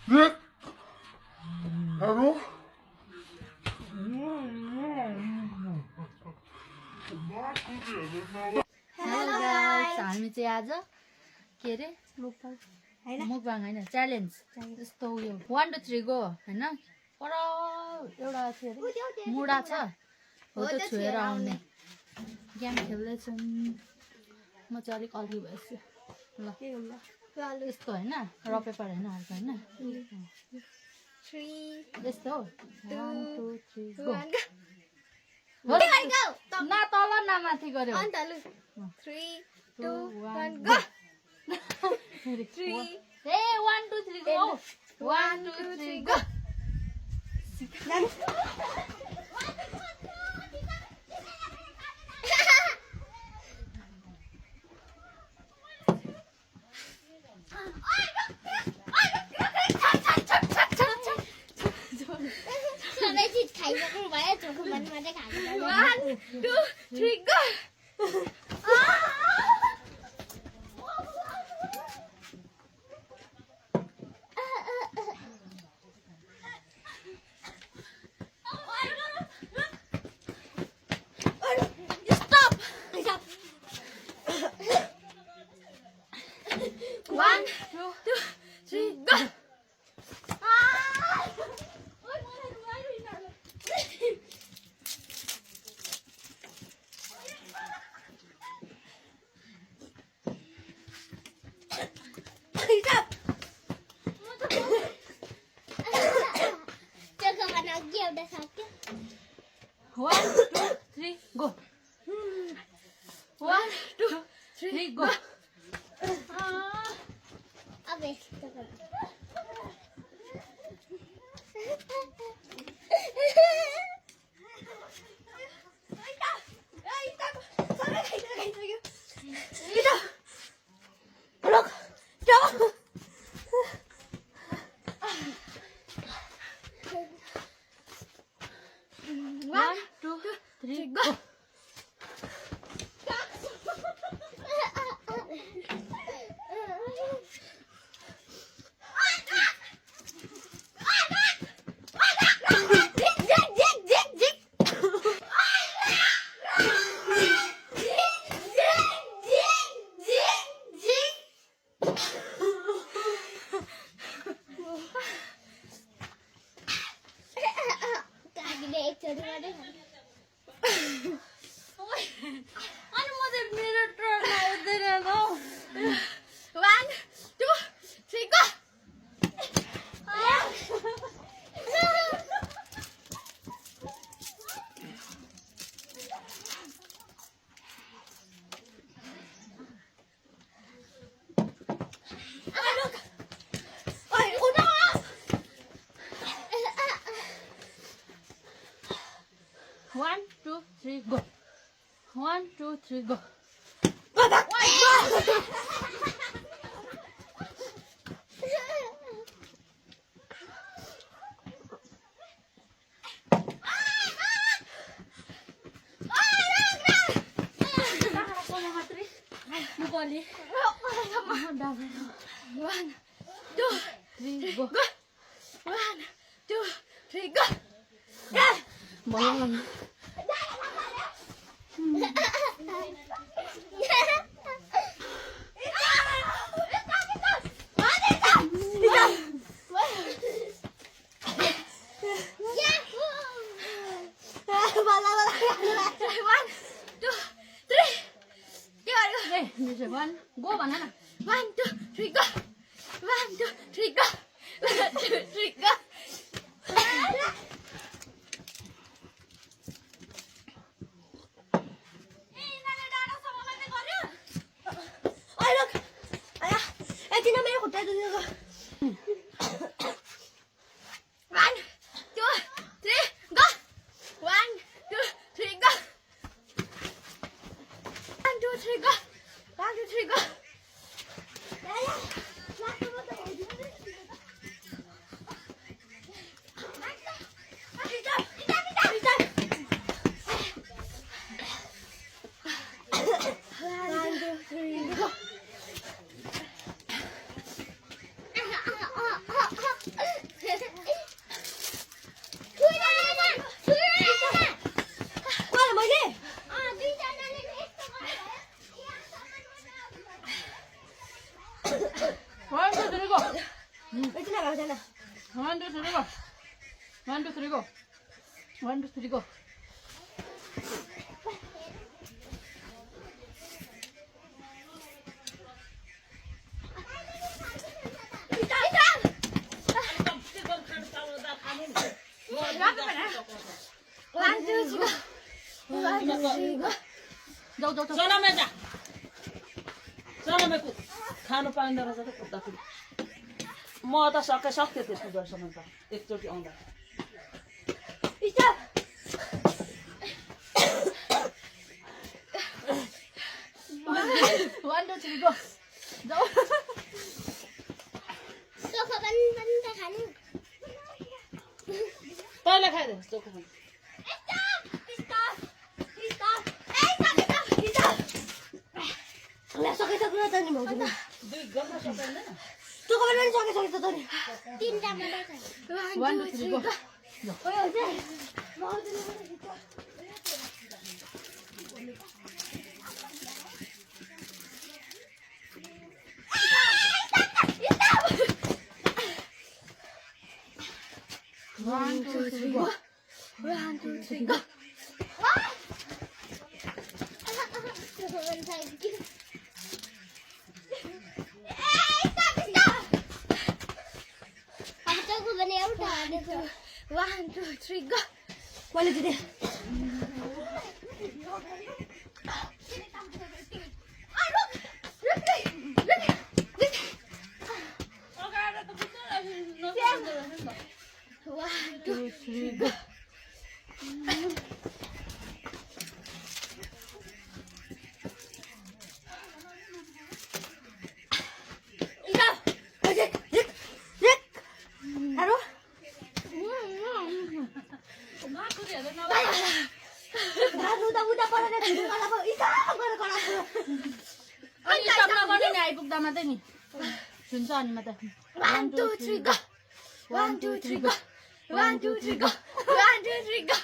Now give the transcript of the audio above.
Hello? Hello guys हामी चाहिँ आज के अरे मुकबाङ हैन च्यालेन्ज यस्तो उयो 1 2 3 गो हैन पर एउटा के अरे मुडा छ हो त्यो छुएर आउने गेम खेल्दै छौं म चाहिँ अलिक अल्छी भएछु ल के होला यस्तो हैन र पेपर हैन हल्का हैन 3 यस्तो 1 2 3 गो ना तल ना माथि गर्यो अन्त लु 3 2 1 गो 3 ए 1 2 3 गो 1 2 3 गो सबै चीज खाइसक्नु भयो चोखो मन मात्रै खानु 1 2 3 गो एउटा सक्यो 1 2 3 गो 1 2 3 गो अब यस्तो गर्नु One, two, three, go. 1 2 3 go. One, two, three, go. 1 2 3 go Bolong. One, go banana. 1 2 3 go 1 2 3 go 1 2 3 go go. Wait na lang na. 1, 2, 3, go. 1, 2, 3, go. 1, 2, 3, go. जाऊ जाऊ जाऊ सोनामा जा सोनामा कुद खानु पाइँदो रहेछ त कुद्दाखेरि म त सक्थेँ त्यसको गर्सम्म त एकचोटि आउँदा One, two, three, go. जाऊ चोखो पनि त खानु तैँले खाइदे चोखो पनि सकिसक्नु त नि भाउजू दुई गर्न सकिँदैन चोखो पनि सकिसक्यो त नि तीनटा मात्रै छ 1, 2, 3, go. One, two, three, go. 1 2 3 go चोखो पनि सकिसक्यो अब चोखो पनि एउटा हालेको 1 2 3 go मैले दिदे Two, three, go. आइपुग्दा मात्रै नि हुन्छ अनि मात्रै 1 2 3 go 1 2 3 go 1 2 3 go 1 2 3 go